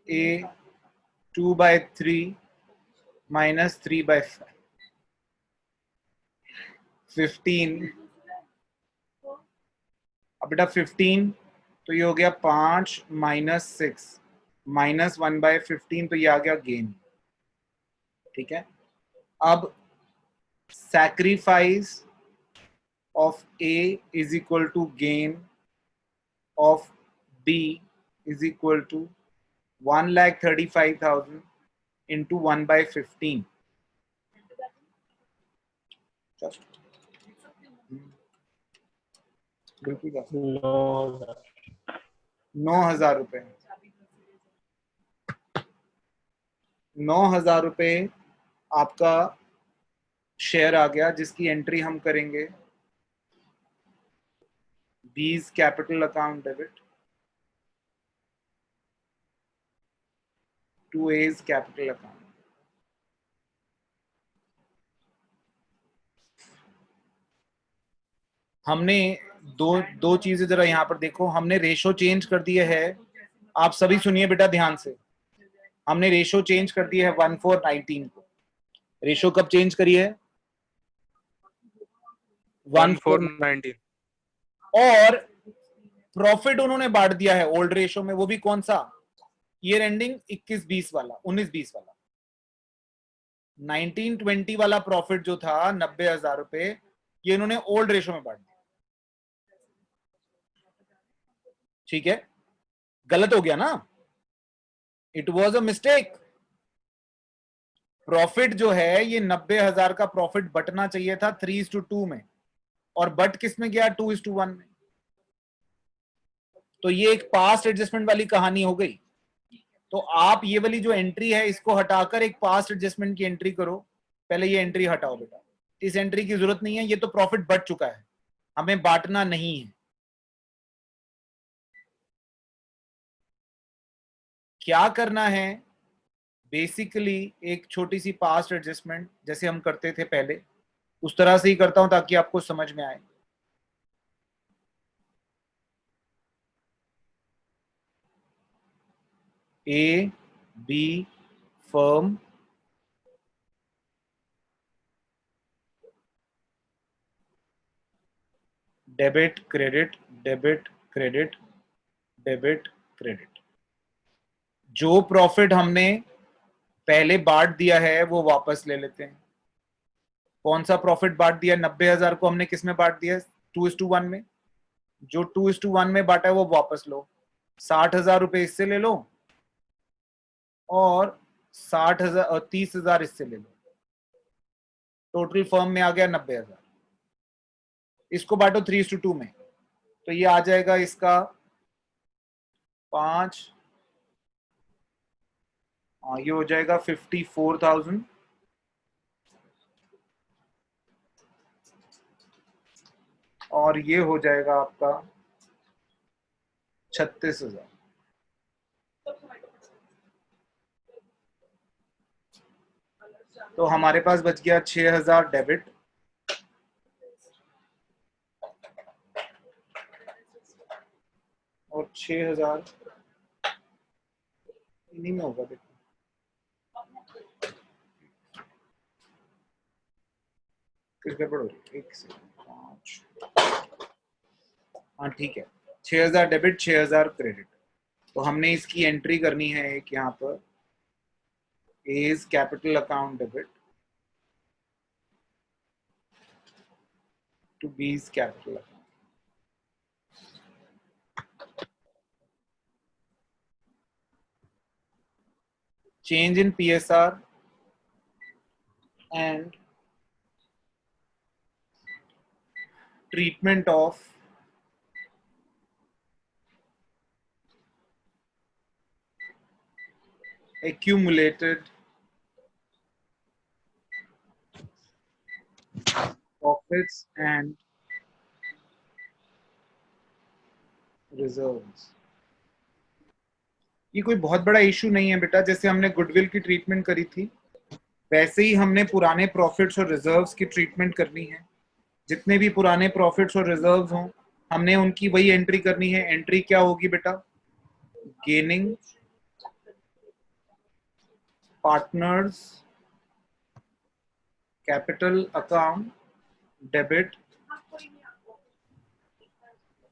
A 2/3 minus 3/5 15। अब बेटा 15 तो ये हो गया 5 माइनस 6 माइनस 1/15, तो ये आ गया गेन। ठीक है, अब sacrifice of A is equal to gain of B is equal to 1,35,000 into 1/15। बिल्कुल 9,000 रुपए। 9,000 रुपए आपका शेयर आ गया, जिसकी एंट्री हम करेंगे B's capital account debit to A's capital account. हमने दो चीजें जरा यहाँ पर देखो, हमने रेशो चेंज कर दिया है। आप सभी सुनिए बेटा ध्यान से, हमने रेशो चेंज कर दिया है 1:4:19 को। रेशो कब चेंज करी है? 1:4:19। और प्रॉफिट उन्होंने बांट दिया है ओल्ड रेशो में, वो भी कौन सा? ईयर एंडिंग 21-20 वाला, 19-20 वाला। 19-20 वाला प्रॉफिट जो था 90,000 रुपए, ये इन्होंने ओल्ड रेशो में बांट दिया। ठीक है, गलत हो गया ना, it was a mistake. Profit जो है ये 90,000 का प्रॉफिट बटना चाहिए था 3:2 में, और बट किस में गया? 2:1 में। तो ये एक पास्ट एडजस्टमेंट वाली कहानी हो गई। तो आप ये वाली जो एंट्री है इसको हटाकर एक पास्ट एडजस्टमेंट की एंट्री करो। पहले ये एंट्री हटाओ बेटा, इस एंट्री की जरूरत नहीं है, ये तो प्रॉफिट बढ़ चुका है, हमें बांटना नहीं है। क्या करना है? बेसिकली एक छोटी सी पास्ट एडजस्टमेंट जैसे हम करते थे पहले, उस तरह से ही करता हूं ताकि आपको समझ में आए। A B firm debit credit debit credit debit credit. जो प्रॉफिट हमने पहले बांट दिया है वो वापस ले लेते हैं। कौन सा प्रॉफिट बांट दिया? 90,000 को हमने किस में बांट दिया? 2:1 में। जो 2:1 में बांटा है वो वापस लो। 60,000 रुपए इससे ले लो और 60,000 और 30,000 इससे ले लो। टोटल फर्म में आ गया 90,000। इसको बांटो 3:2 में, तो ये आ जाएगा इसका 5, ये हो जाएगा 54,000 और ये हो जाएगा आपका 36,000। तो हमारे पास बच गया 6,000 डेबिट और 6,000 इन्हीं में होगा। देखो किस गड़बड़ हो रही है? 1 से 5, हाँ ठीक है, 6,000 डेबिट 6,000 क्रेडिट। तो हमने इसकी एंट्री करनी है एक यहाँ पर, A's capital account debit to B's capital account. Change in PSR and treatment of accumulated profits and reserves। ये कोई बहुत बड़ा इशू नहीं है बेटा, जैसे हमने गुडविल की ट्रीटमेंट करी थी वैसे ही हमने पुराने प्रॉफिट्स और रिजर्व्स की ट्रीटमेंट करनी है। जितने भी पुराने प्रॉफिट्स और रिजर्व्स हों हमने उनकी वही एंट्री करनी है। एंट्री क्या होगी बेटा? Gaining partners capital account debit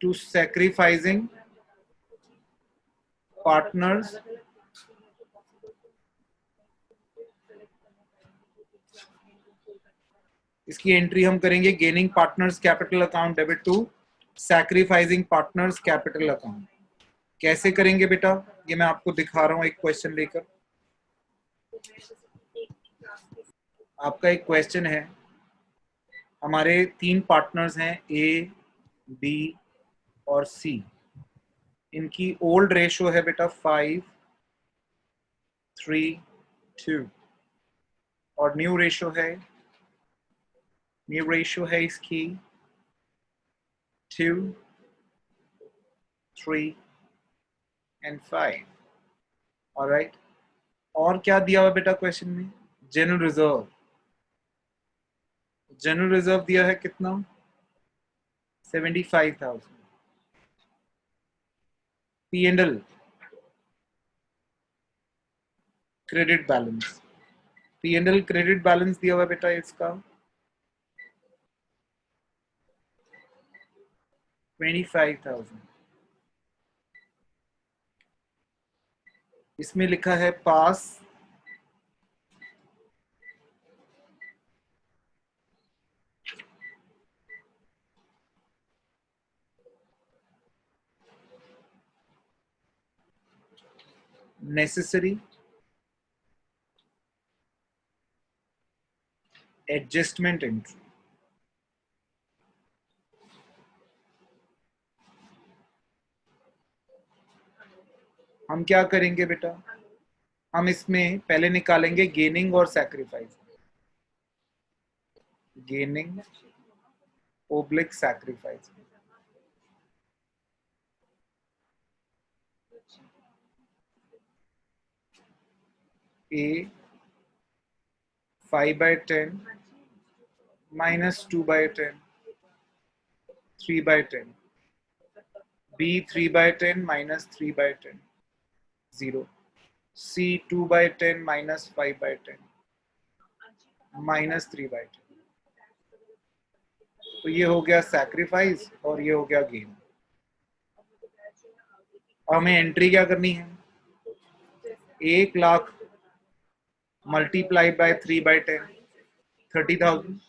to sacrificing partners इसकी एंट्री हम करेंगे gaining partners capital account debit to sacrificing partners capital account. कैसे करेंगे बेटा, ये मैं आपको दिखा रहा हूं एक क्वेश्चन लेकर। आपका एक क्वेश्चन है, हमारे 3 पार्टनर्स हैं ए बी और सी। इनकी ओल्ड रेशो है बेटा 5:3:2 और न्यू रेशो है इसकी 2:3:5। ऑलराइट, और क्या दिया हुआ बेटा क्वेश्चन में? जनरल रिजर्व दिया है कितना? 75,000। P&L क्रेडिट बैलेंस दिया हुआ बेटा इसका 25,000। इसमें लिखा है पास नेसेसरी एडजस्टमेंट एंट्री। हम क्या करेंगे बेटा, हम इसमें पहले निकालेंगे गेनिंग और sacrifice. Gaining oblique sacrifice. A 5/10 minus 2/10 3/10 B 3/10 minus 3/10 0 C 2/10 minus 5/10 minus 3/10। तो ये हो गया सैक्रिफाइस और ये हो गया गेन। हमें एंट्री क्या करनी है? 1,00,000 मल्टीप्लाई बाय 3/10 30,000।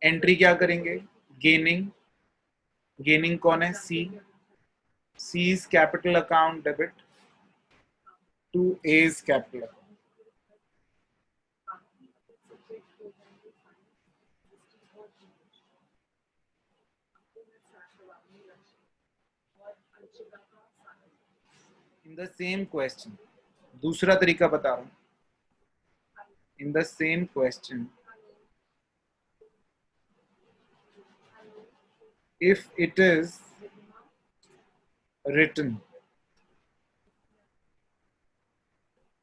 एंट्री क्या करेंगे? गेनिंग कौन है? C's capital account debit to A's capital account. In the same question, दूसरा तरीका बता रहा हूं। In the same question, if it is written,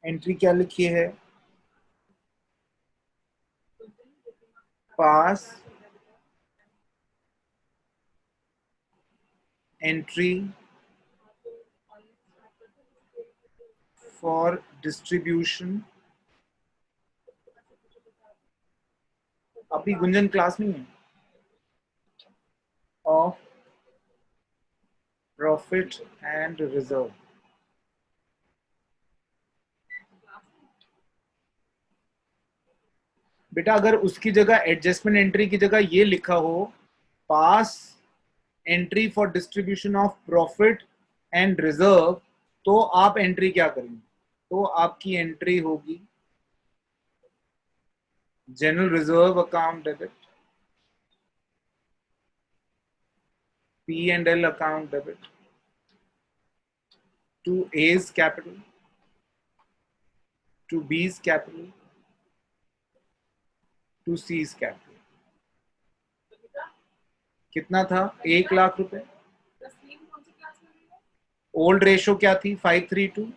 entry क्या लिखी है? Pass entry for distribution. अभी गुंजन क्लास में है। Of profit and reserve. बेटा अगर उसकी जगह एडजस्टमेंट एंट्री की जगह ये लिखा हो pass entry for distribution of profit and reserve, तो आप एंट्री क्या करेंगे? तो आपकी एंट्री होगी general reserve account debit P&L account debit to A's capital to B's capital to C's capital. कितना था? 1,00,000 रुपए। ओल्ड रेशो क्या थी? 5:3:2।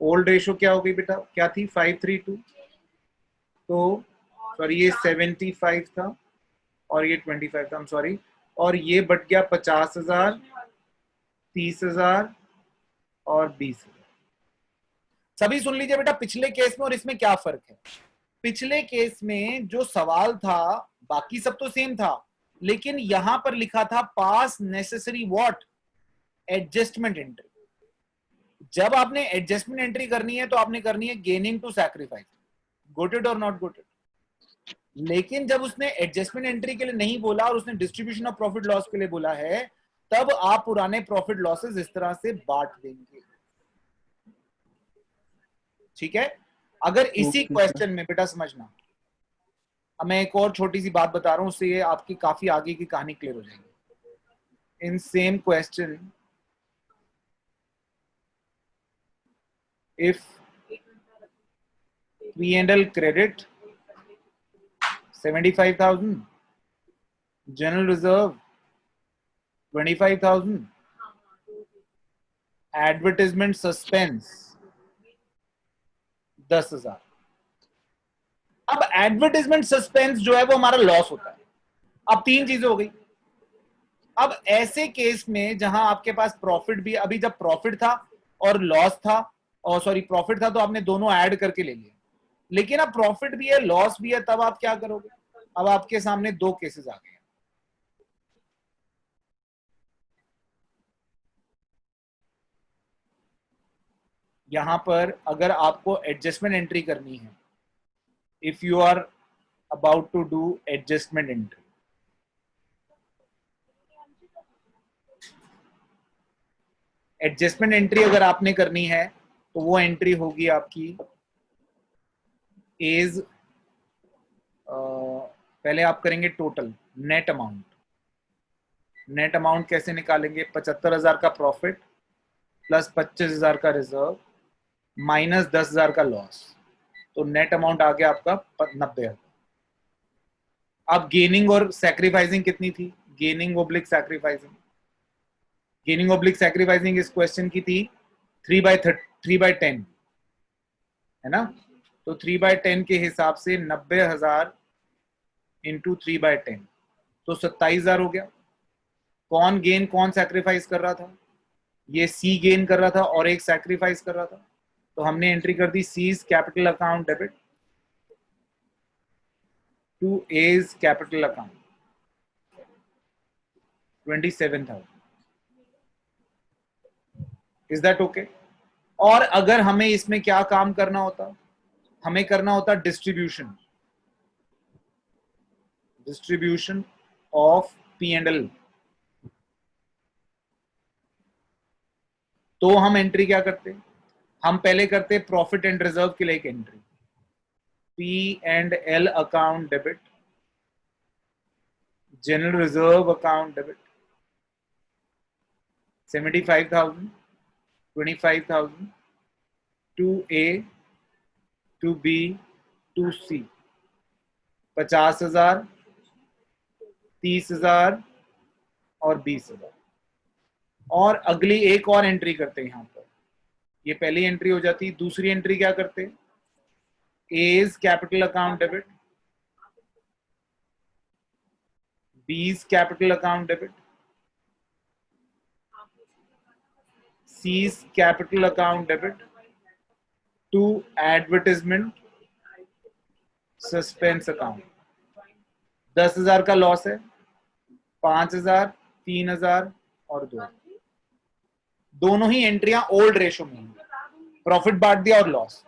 ओल्ड रेशो क्या हो गई बेटा? क्या थी? 5:3:2। तो सॉरी ये 75 था और ये 25 था, सॉरी, और ये बट गया 50,000 30,000 और 20,000। सभी सुन लीजिए बेटा, पिछले केस में और इसमें क्या फर्क है। पिछले केस में जो सवाल था बाकी सब तो सेम था, लेकिन यहां पर लिखा था पास नेसेसरी व्हाट, एडजस्टमेंट एंट्री। जब आपने एडजस्टमेंट एंट्री करनी है तो आपने करनी है gaining to sacrifice, got it और नॉट गोट इट। लेकिन जब उसने एडजस्टमेंट एंट्री के लिए नहीं बोला और उसने डिस्ट्रीब्यूशन ऑफ प्रॉफिट लॉस के लिए बोला है, तब आप पुराने प्रॉफिट लॉसेस इस तरह से बांट देंगे। ठीक है, अगर इसी क्वेश्चन में बेटा समझना, अब मैं एक और छोटी सी बात बता रहा हूं, उससे ये आपकी काफी आगे की कहानी क्लियर हो जाएगी। In same question, if P&L credit 75,000, general reserve 25,000, advertisement suspense 10,000। अब एडवर्टाइजमेंट सस्पेंस जो है वो हमारा लॉस होता है। अब तीन चीजें हो गई। अब ऐसे केस में जहां आपके पास प्रॉफिट भी, अभी जब प्रॉफिट था और लॉस था, और सॉरी प्रॉफिट था तो आपने दोनों ऐड करके ले लिया, लेकिन अब प्रॉफिट भी है लॉस भी है, तब आप क्या करोगे। अब आपके सामने दो केसेस आ गए। यहां पर अगर आपको एडजस्टमेंट एंट्री करनी है, if you are about to do adjustment entry, adjustment entry अगर आपने करनी है तो वो एंट्री होगी आपकी एज, पहले आप करेंगे total net amount. Net amount कैसे निकालेंगे, 75,000 का प्रॉफिट प्लस 25,000 का रिजर्व माइनस 10,000 का लॉस, तो नेट अमाउंट आ गया आपका 90,000। अब गेनिंग और सैक्रिफाइसिंग कितनी थी, gaining oblique sacrificing, gaining oblique sacrificing इस क्वेश्चन की थी 3/10, है ना। तो 3/10 के हिसाब से 90,000 इंटू 3/10, तो 27,000 हो गया। कौन गेन कौन सैक्रिफाइस कर रहा था, ये सी गेन कर रहा था और एक सैक्रिफाइस कर रहा था, तो हमने एंट्री कर दी C's capital account debit to A's capital account 27,000। Is that okay. और अगर हमें इसमें क्या काम करना होता, हमें करना होता डिस्ट्रीब्यूशन, डिस्ट्रीब्यूशन ऑफ P&L, तो हम एंट्री क्या करते, हम पहले करते प्रॉफिट एंड रिजर्व के लिए एक entry, P&L account debit, general reserve account debit 75,000, 25,000 to A, to B, to C, 50,000, 30,000 और 20,000। और अगली एक और एंट्री करते हैं यहां पर, ये पहली एंट्री हो जाती। दूसरी एंट्री क्या करते, A's capital account debit, B's capital account debit, C's capital account debit to advertisement suspense account. 10,000 का लॉस है, 5,000, 3,000 और 2, दोनों ही एंट्रियां ओल्ड रेशो में, प्रॉफिट बांट दिया और लॉस।